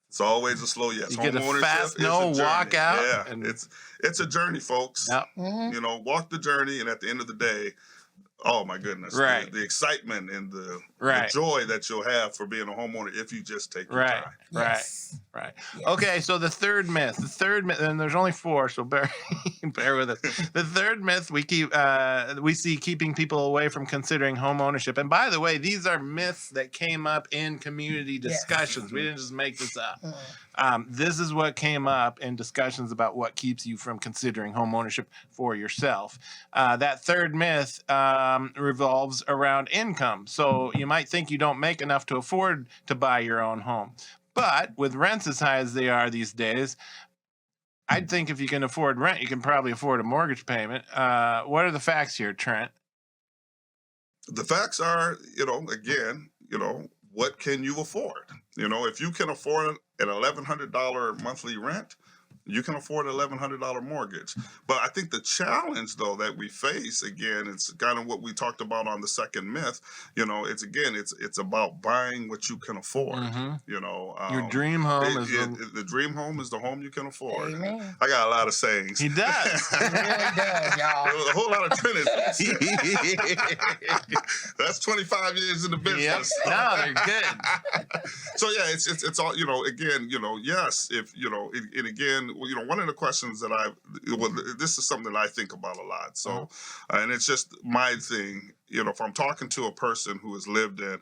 It's always a slow yes. You get a Homeownership fast is no, a journey. walk out, Yeah, and- it's a journey, folks. Yep. Mhm. You know, walk the journey, and at the end of the day, oh my goodness, Right. the excitement and the Right. joy that you'll have for being a homeowner if you just take your Right. time. Yes. Right. Yes. Okay, so the third myth, and there's only 4, so bear with us. The third myth we see keeping people away from considering home ownership. And by the way, these are myths that came up in community Yes. discussions. We didn't just make this up. Mm. This is what came up in discussions about what keeps you from considering home ownership for yourself. That third myth revolves around income. So you might think you don't make enough to afford to buy your own home. But with rents as high as they are these days, I'd think if you can afford rent, you can probably afford a mortgage payment. What are the facts here, Trent? The facts are, again, what can you afford? If you can afford an $1,100 monthly rent, you can afford an $1,100 mortgage. But I think the challenge, though, that we face, again, it's kind of what we talked about on the second myth. It's about buying what you can afford. Mhm. Your Your dream home is the dream home is the home you can afford. Amen. I got a lot of sayings. he does. He really does, y'all. A whole lot of Trent. That's 25 years in the Yep. business. No, they're good. So yeah, it's all again, yes, if and again, one of the questions that this is something that I think about a lot. So, and it's just my thing. If I'm talking to a person who has lived in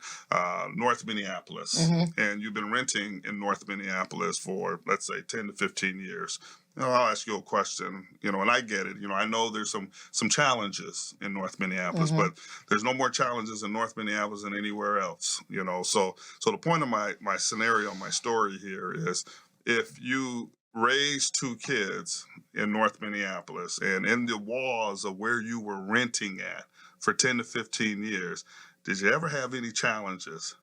North Minneapolis Mhm. and you've been renting in North Minneapolis for, let's say, 10 to 15 years, I'll ask you a question, and I get it. I know there's some challenges in North Minneapolis, Mhm. but there's no more challenges in North Minneapolis than anywhere else, So the point of my scenario, my story here is, if you raise 2 kids in North Minneapolis and in the walls of where you were renting at for 10 to 15 years, did you ever have any challenges?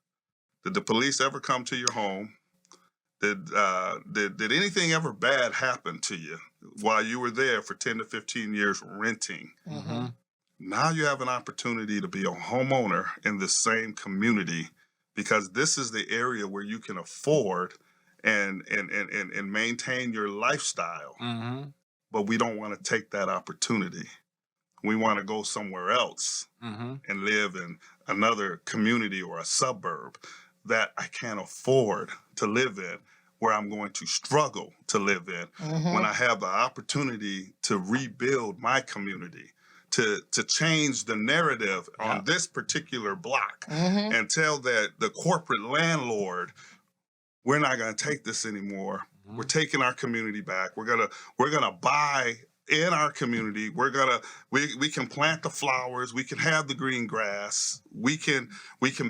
Did the police ever come to your home? Did anything ever bad happen to you while you were there for 10 to 15 years renting? Mhm. Now you have an opportunity to be a homeowner in the same community, because this is the area where you can afford and maintain your lifestyle. Mm-hmm. But we don't want to take that opportunity. We want to go somewhere else Mm-hmm. and live in another community or a suburb that I can't afford to live in, where I'm going to struggle to live in, Mhm. when I have the opportunity to rebuild my community, to change the narrative Yeah. on this particular block, Mhm. and tell that the corporate landlord, we're not going to take this anymore. Mhm. We're taking our community back. We're gonna buy in our community. We can plant the flowers. We can have the green grass. We can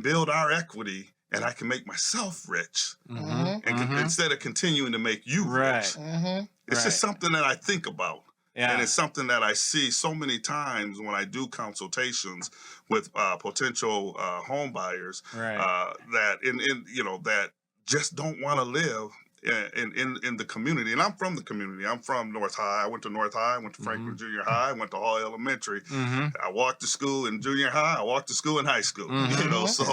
build our equity, and I can make myself rich, Mm-hmm. and instead of continuing to make you Right. rich. Mhm. It's just something that I think about. Yeah. And it's something that I see so many times when I do consultations with potential home buyers, Right. that just don't want to live in the community. And I'm from the community. I'm from North High. I went to North High. I went to Franklin Junior High. I went to Hall Elementary. Mm-hmm. I walked to school in junior high. I walked to school in high school. Mhm. So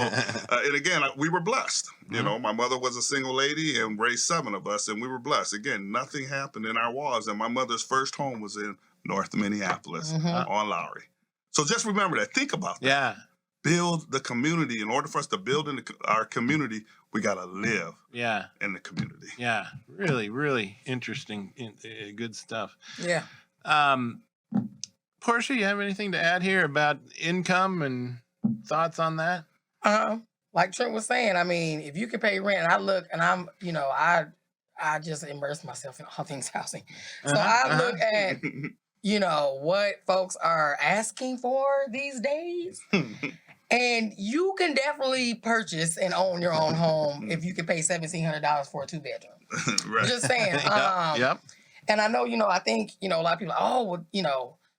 and again, we were blessed. My mother was a single lady and raised 7 of us, and we were blessed. Again, nothing happened in our walls, and my mother's first home was in North Minneapolis Mhm. on Lowry. So just remember that. Think about that. Yeah. Build the community. In order for us to build in our community, we got to live Yeah. in the community. Yeah. Really, really interesting. Good stuff. Yeah. Portia, you have anything to add here about income and Thoughts on that? Like Trent was saying, I mean, if you can pay rent, and I look, and I'm, I just immerse myself in all things housing. So I look at, what folks are asking for these days. And you can definitely purchase and own your own home if you can pay $1,700 for a 2-bedroom. Right. Just saying. Yep. And I know, I think, a lot of people are,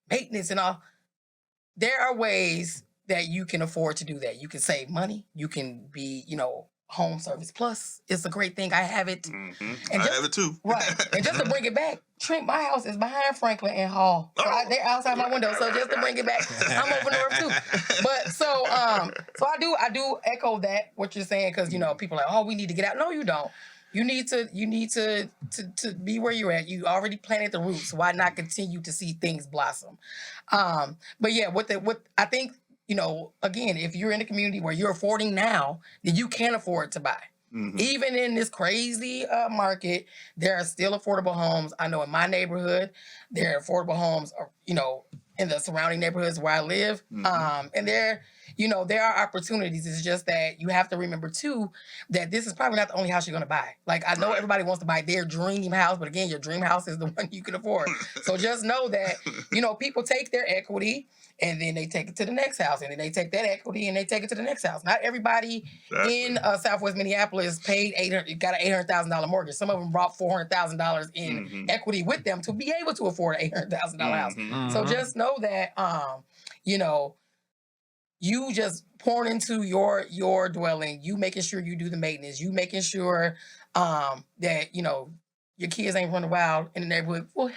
maintenance and all. There are ways that you can afford to do that. You can save money. You can be, Home Service Plus. It's a great thing. I have it. Mm-hmm. And I have it too. Right. And just to bring it back, Trent, my house is behind Franklin and Hall. So they're outside my window. So just to bring it back, I'm open north too. But so I do echo that, what you're saying, because, people are like, oh, we need to get out. No, you don't. You need to be where you're at. You already planted the roots. Why not continue to see things blossom? But yeah, what I think, again, if you're in a community where you're affording now, then you can afford to buy. Mm-hmm. Even in this crazy market, there are still affordable homes. I know in my neighborhood, there are affordable homes, in the surrounding neighborhoods where I live. Mm-hmm. And there are opportunities. It's just that you have to remember too, that this is probably not the only house you're going to buy. Like, I know everybody wants to buy their dream house, but again, your dream house is the one you can afford. So just know that, people take their equity and then they take it to the next house, and then they take that equity and they take it to the next house. Not everybody in Southwest Minneapolis got an $800,000 mortgage. Some of them brought $400,000 in equity with them to be able to afford an $800,000 house. Mm-hmm. So just know that, you just pouring into your dwelling, you making sure you do the maintenance, you making sure that, your kids ain't running wild in the neighborhood will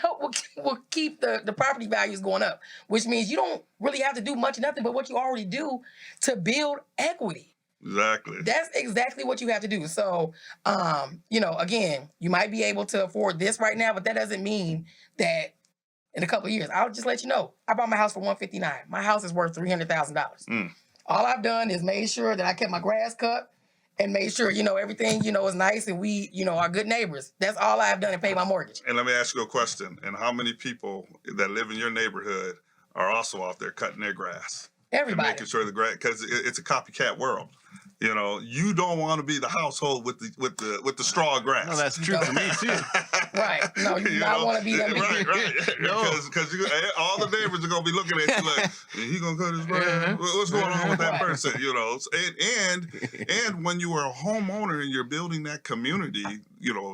keep the property values going up, which means you don't really have to do much of nothing but what you already do to build equity. Exactly. That's exactly what you have to do. So, again, you might be able to afford this right now, but that doesn't mean that in a couple of years, I'll just let you know, I bought my house for $159,000. My house is worth $300,000. All I've done is made sure that I kept my grass cut and made sure, everything, is nice and we, are good neighbors. That's all I've done and paid my mortgage. And let me ask you a question. And how many people that live in your neighborhood are also out there cutting their grass? Everybody. And making sure the grass, because it's a copycat world. You don't want to be the household with the straw grass. No, that's true for me too. Right. No, you do not want to be that. Right. No. Because all the neighbors are gonna be looking at you like, he gonna cut his grass. What's going on with that person? And when you are a homeowner and you're building that community,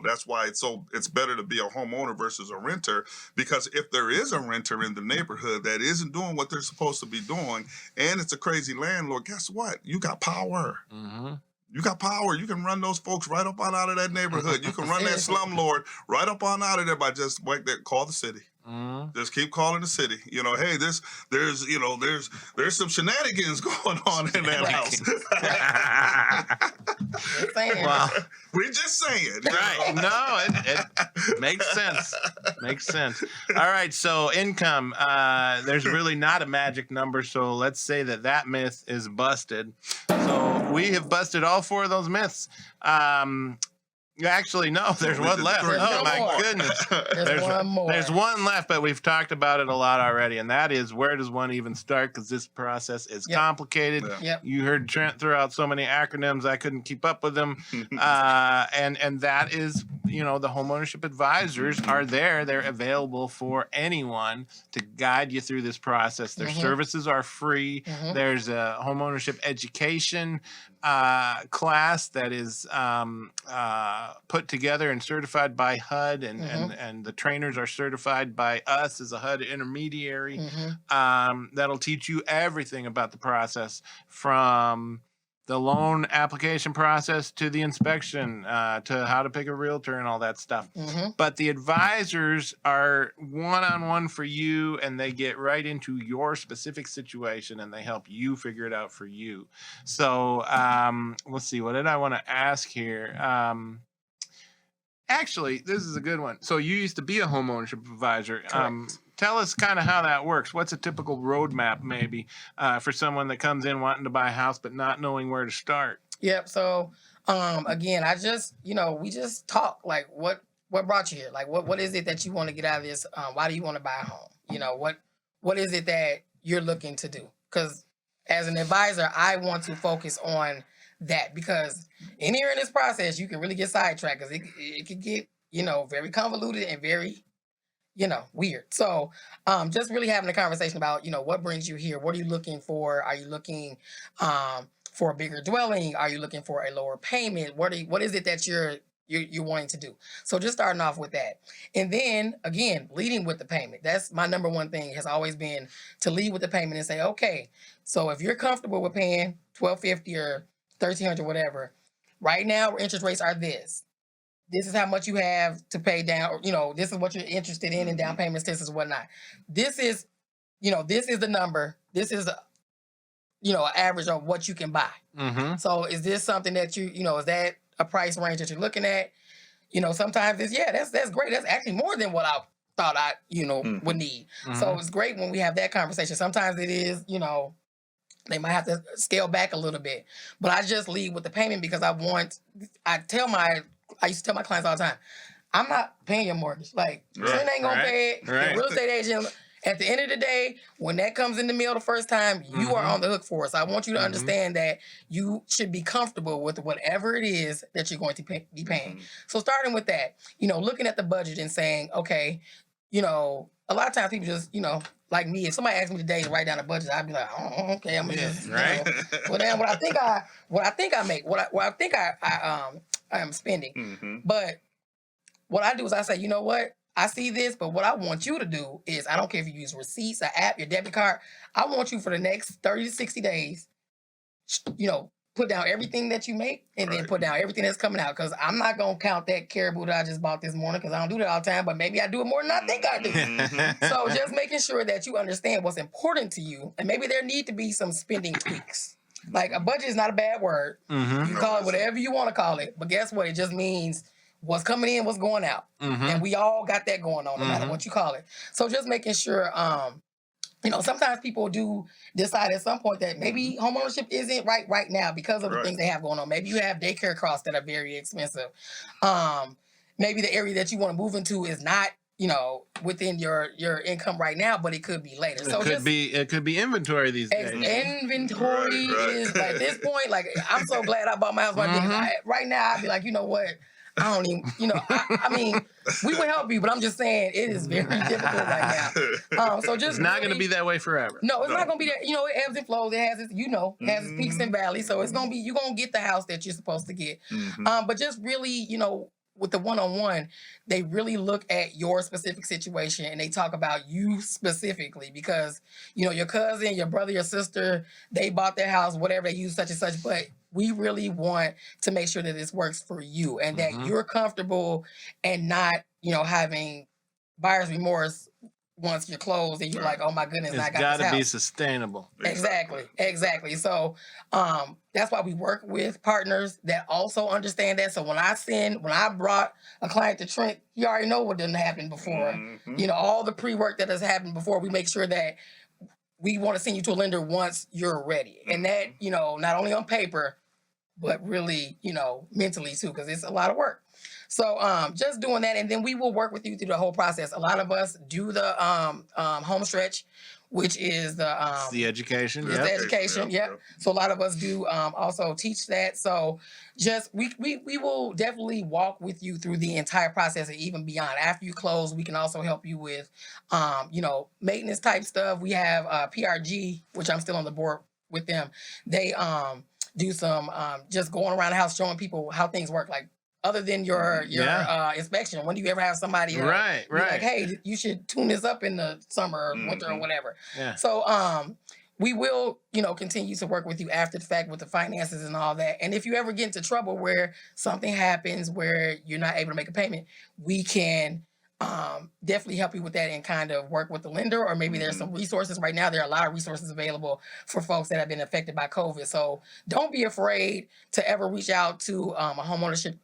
that's why it's better to be a homeowner versus a renter, because if there is a renter in the neighborhood that isn't doing what they're supposed to be doing, and it's a crazy landlord, guess what? You got power. Mm-hmm. You got power. You can run those folks right up on out of that neighborhood. You can run that slumlord right up on out of there by just call the city. Mm-hmm. Just keep calling the city. Hey, there's some shenanigans going on in that house. Well, we're just saying. Right. No, it makes sense. Makes sense. All right. So income, there's really not a magic number. So let's say that myth is busted. So we have busted all 4 of those myths. Actually, no, there's one left. Oh, my goodness. There's one more. There's one left, but we've talked about it a lot already, and that is, where does one even start? Because this process is complicated. Yep. You heard Trent throw out so many acronyms, I couldn't keep up with them. And that is, the homeownership advisors are there. They're available for anyone to guide you through this process. Their services are free. There's a homeownership education class that is put together and certified by HUD, and the trainers are certified by us as a HUD intermediary. That'll teach you everything about the process, from the loan application process to the inspection, to how to pick a realtor and all that stuff. But the advisors are one-on-one for you, and they get right into your specific situation, and they help you figure it out for you. So let's see, what did I want to ask here? Actually, this is a good one. So you used to be a homeownership advisor. Tell us kind of how that works. What's a typical roadmap maybe for someone that comes in wanting to buy a house but not knowing where to start? Yep. So again, I just, we just talk, like, what brought you here? Like, what is it that you want to get out of this? Why do you want to buy a home? What is it that you're looking to do? Because as an advisor, I want to focus on that because in this process, you can really get sidetracked because it could get, very convoluted and very, weird. So just really having a conversation about, what brings you here? What are you looking for? Are you looking for a bigger dwelling? Are you looking for a lower payment? What is it that you're wanting to do? So just starting off with that. And then again, leading with the payment. That's my number one thing has always been to lead with the payment and say, okay, so if you're comfortable with paying $1,250 or $1,300, whatever, right now interest rates are this. This is how much you have to pay down, or, this is what you're interested in down payments, this is whatnot. This is, this is the number. This is, an average of what you can buy. Mm-hmm. So is this something that is that a price range that you're looking at? Sometimes it's, that's great. That's actually more than what I thought I, would need. Mm-hmm. So it's great when we have that conversation. Sometimes it is, they might have to scale back a little bit, but I just lead with the payment because I used to tell my clients all the time, I'm not paying your mortgage. Like, Trent ain't gonna pay it. Right. The real estate agent, at the end of the day, when that comes in the mail the first time, you are on the hook for it. So I want you to understand that you should be comfortable with whatever it is that you're going to be paying. So starting with that, looking at the budget and saying, okay, a lot of times people just, like me, if somebody asked me today to write down a budget, I'd be like, oh, okay, I'm gonna just, well, then what I think I make, what I think I am spending. But what I do is I say, you know what? I see this, but what I want you to do is, I don't care if you use receipts, an app, your debit card. I want you for the next 30 to 60 days, put down everything that you make and then put down everything that's coming out. Because I'm not going to count that caribou that I just bought this morning because I don't do that all the time, but maybe I do it more than I think I do. So just making sure that you understand what's important to you. And maybe there need to be some spending tweaks. Like a budget is not a bad word. You can call it whatever you want to call it. But guess what? It just means what's coming in, what's going out. And we all got that going on no matter what you call it. So just making sure, sometimes people do decide at some point that maybe homeownership isn't right now because of the things they have going on. Maybe you have daycare costs that are very expensive. Maybe the area that you want to move into is not, within your income right now, but it could be later. So it could be inventory these days. Inventory is at this point, like, I'm so glad I bought my house. Right now, I'd be like, you know what? I don't even, I mean, we would help you, but I'm just saying it is very difficult right now. So just it's not going to be that way forever. No, it's not going to be that. It ebbs and flows. It has its, it has its peaks and valleys. So it's going to be, you're going to get the house that you're supposed to get. But just really, with the one-on-one, they really look at your specific situation and they talk about you specifically because, your cousin, your brother, your sister, they bought their house, whatever, they use such and such, but we really want to make sure that this works for you and that you're comfortable and not, having buyer's remorse once you're closed and you're like, oh my goodness, I got this house. It's got to be sustainable. Exactly. So that's why we work with partners that also understand that. So when I brought a client to Trent, you already know what didn't happen before. All the pre-work that has happened before, we make sure that we want to send you to a lender once you're ready. And that, not only on paper, but really, mentally too, because it's a lot of work. So just doing that, and then we will work with you through the whole process. A lot of us do the home stretch, which is the education. The education. Yep. So a lot of us do also teach that. So just we will definitely walk with you through the entire process and even beyond. After you close, we can also help you with maintenance type stuff. We have PRG, which I'm still on the board with them. They do some just going around the house showing people how things work, like other than your inspection. When do you ever have somebody like, hey, you should tune this up in the summer or winter or whatever. So we will, continue to work with you after the fact with the finances and all that. And if you ever get into trouble where something happens where you're not able to make a payment, we can definitely help you with that and kind of work with the lender, or maybe there's some resources. Right now, there are a lot of resources available for folks that have been affected by COVID. So don't be afraid to ever reach out to a homeownership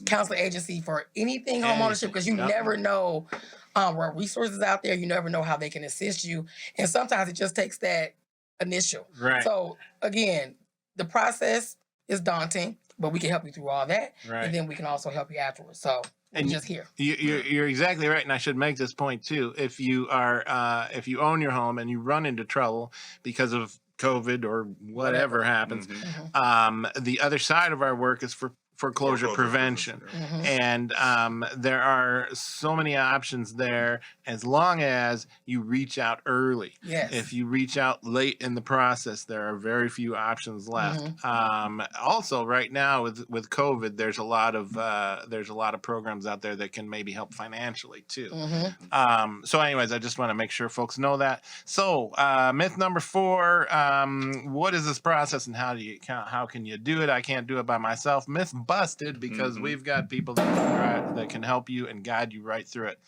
counseling agency for anything homeownership, because you never know where resources out there. You never know how they can assist you. And sometimes it just takes that initial. Right. So again, the process is daunting, but we can help you through all that. Right. And then we can also help you afterwards. So We're just here. You're exactly right, and I should make this point too. If you own your home and you run into trouble because of COVID or whatever happens, the other side of our work is for foreclosure prevention. And there are so many options there as long as you reach out early. Yes. If you reach out late in the process, there are very few options left. Also, right now with COVID, there's a lot of programs out there that can maybe help financially too. So anyways, I just want to make sure folks know that. So myth number 4, what is this process and how can you do it? I can't do it by myself. Myth busted, because we've got people that can help you and guide you right through it.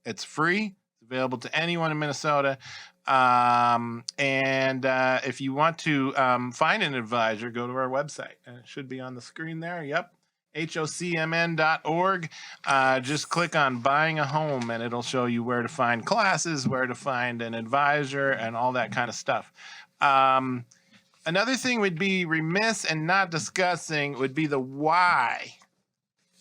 It's free. It's available to anyone in Minnesota. And if you want to find an advisor, go to our website. It should be on the screen there. Yep. HOCMN.org. Just click on buying a home and it'll show you where to find classes, where to find an advisor, and all that kind of stuff. Another thing we'd be remiss and not discussing would be the why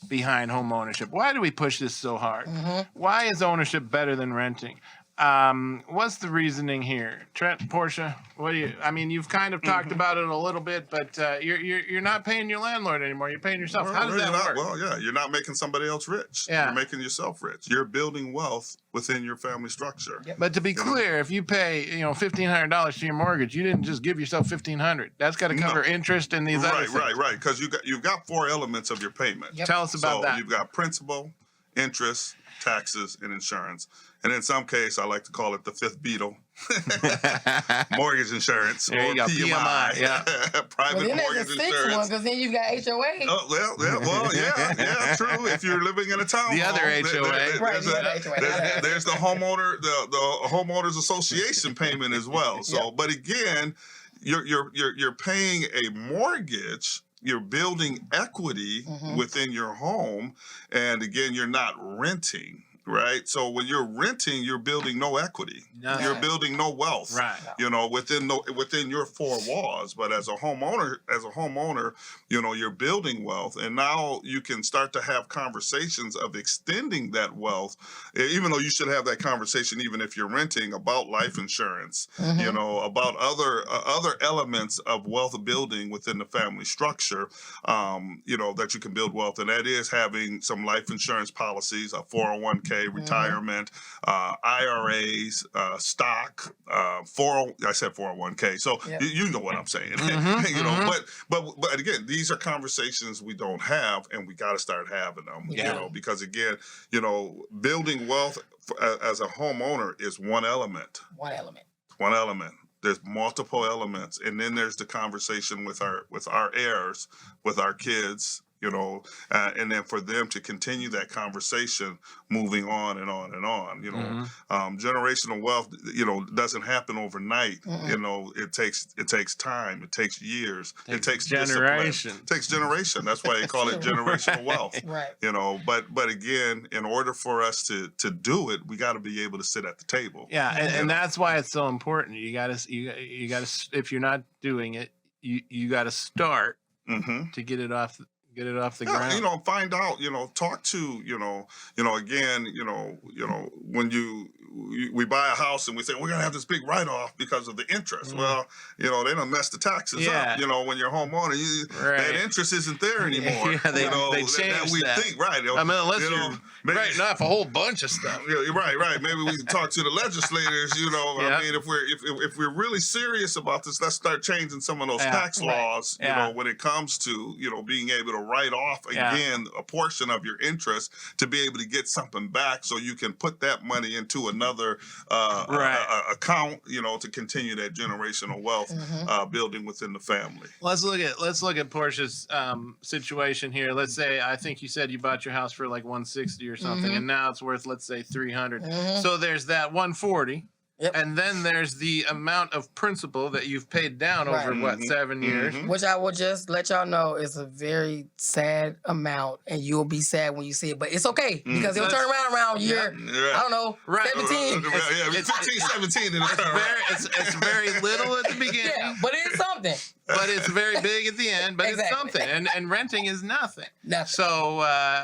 behind home ownership. Why do we push this so hard? Why is ownership better than renting? What's the reasoning here? Trent, Portia, you've kind of talked about it a little bit, but you're not paying your landlord anymore. You're paying yourself. Well, how does that work? Well, yeah, you're not making somebody else rich. Yeah. You're making yourself rich. You're building wealth within your family structure. Yep. But to be clear, if you pay, $1,500 to your mortgage, you didn't just give yourself $1,500. That's got to cover interest and these other things. Right. Because you've got 4 elements of your payment. Yep. Tell us about that. You've got principal, interest, taxes, and insurance. And in some case, I like to call it the 5th beetle, mortgage insurance, there you go, PMI. Yeah. Private then mortgage there's a 6th insurance. one, because then you've got HOA. Oh, yeah, true. If you're living in a townhome, The other HOA. there's the homeowners association payment as well. So, but again, you're paying a mortgage. You're building equity within your home, and again, you're not renting. Right. So when you're renting, you're building no equity. No. You're building no wealth. Right. Within your 4 walls. But as a homeowner, you're building wealth, and now you can start to have conversations of extending that wealth. Even though you should have that conversation, even if you're renting, about life insurance. About other elements of wealth building within the family structure. That you can build wealth, and that is having some life insurance policies, a 401k. Retirement, IRAs, stock, I said 401k. So you know what I'm saying, but again, these are conversations we don't have, and we got to start having them. Because again, building wealth as a homeowner is one element. One element. There's multiple elements, and then there's the conversation with our heirs, with our kids. And then for them to continue that conversation, moving on and on and on. Generational wealth, doesn't happen overnight. It takes time. It takes years. It takes generation. Discipline. It takes generation. That's why they call it generational wealth. Right. But again, in order for us to do it, we got to be able to sit at the table. Yeah, and that's why it's so important. You got to if you're not doing it, you got to start to get it off the ground. Find out, talk to, again, when we buy a house and we say, we're going to have this big write-off because of the interest. Well, they don't mess the taxes up. When you're a homeowner, that interest isn't there anymore. They changed that. Think, right. Unless you're writing off a whole bunch of stuff. Right. Maybe we can talk to the legislators, I mean, if we're really serious about this, let's start changing some of those tax laws, when it comes to, being able to write off again a portion of your interest to be able to get something back, so you can put that money into another account, to continue that generational wealth building within the family. Let's look at Portia's situation here. Let's say, I think you said you bought your house for like $160 or something, and now it's worth, let's say, $300. So there's that $140. Yep. And then there's the amount of principal that you've paid down over, Right. what, 7 years? Which I will just let y'all know is a very sad amount, and you'll be sad when you see it. But it's okay, because it'll turn around year, I don't know, Right. 17. Yeah, 15, 17 in the turn. It's very little at the beginning. Yeah, but it's something. But it's very big at the end. But Exactly. it's something, and renting is nothing. Nothing. So,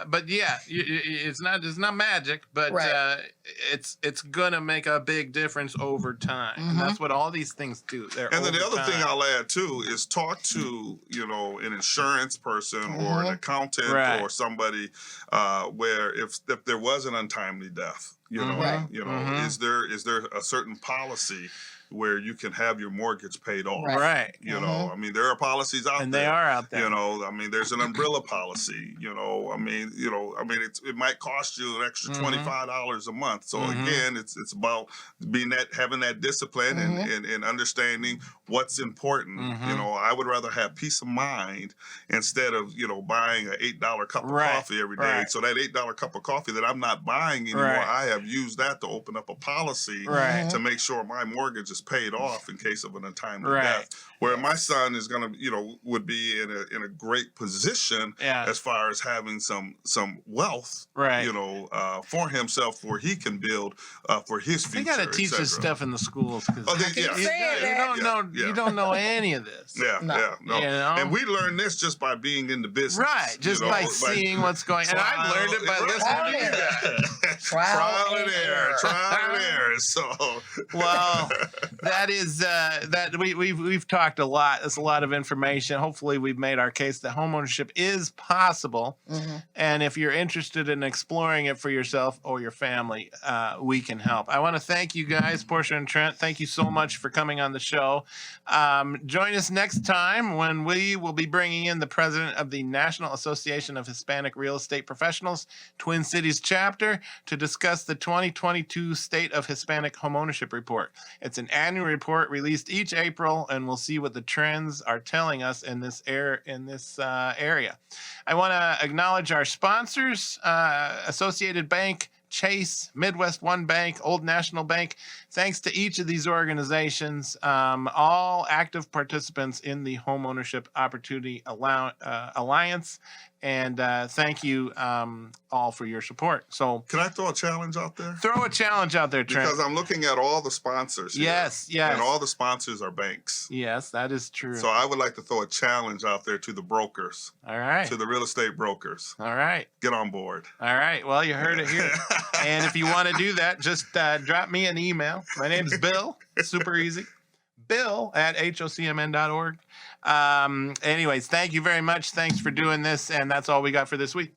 but yeah, it's not magic, but Right. it's gonna make a big difference over time, and that's what all these things do. They're And then the over other thing time. I'll add too is talk to an insurance person or an accountant Right. or somebody where if there was an untimely death, Right. is there a certain policy where you can have your mortgage paid off? Right. I mean, there are policies out And there. they are out there. I mean, there's an umbrella policy. It might cost you an extra $25 a month. So again, it's about having that discipline and understanding what's important. I would rather have peace of mind instead of buying an $8 cup of coffee every day. Right. So that $8 cup of coffee that I'm not buying anymore, Right. I have used that to open up a policy Right. to make sure my mortgage is paid off in case of an untimely Right. death. Where my son is gonna, would be in a great position as far as having some wealth, Right. for himself, where he can build for his They future. got to teach this stuff in the schools, because you don't know any of this. Yeah, No. no. You know? And we learn this just by being in the business. Right, just by seeing what's going on. And I've learned it by listening to you guys. Trial and error. Trial and error. So, Well, that is that we've talked a lot. It's a lot of information. Hopefully, we've made our case that homeownership is possible. And if you're interested in exploring it for yourself or your family, we can help. I want to thank you guys, Portia and Trent. Thank you so much for coming on the show. Join us next time when we will be bringing in the president of the National Association of Hispanic Real Estate Professionals, Twin Cities chapter, to discuss the 2022 State of Hispanic Homeownership Report. It's an annual report released each April, and we'll see what the trends are telling us in this area. I want to acknowledge our sponsors, Associated Bank, Chase, MidWestOne Bank, Old National Bank. Thanks to each of these organizations, all active participants in the Homeownership Opportunity Alliance. And thank you all for your support. So, can I throw a challenge out there? Throw a challenge out there, Trent. Because I'm looking at all the sponsors here. Yes. And all the sponsors are banks. Yes, that is true. So I would like to throw a challenge out there to the brokers. All right. To the real estate brokers. All right. Get on board. All right. Well, you heard it here. And if you want to do that, just drop me an email. My name is Bill. Super easy. Bill@hocmn.org. Anyways, thank you very much. Thanks for doing this. And that's all we got for this week.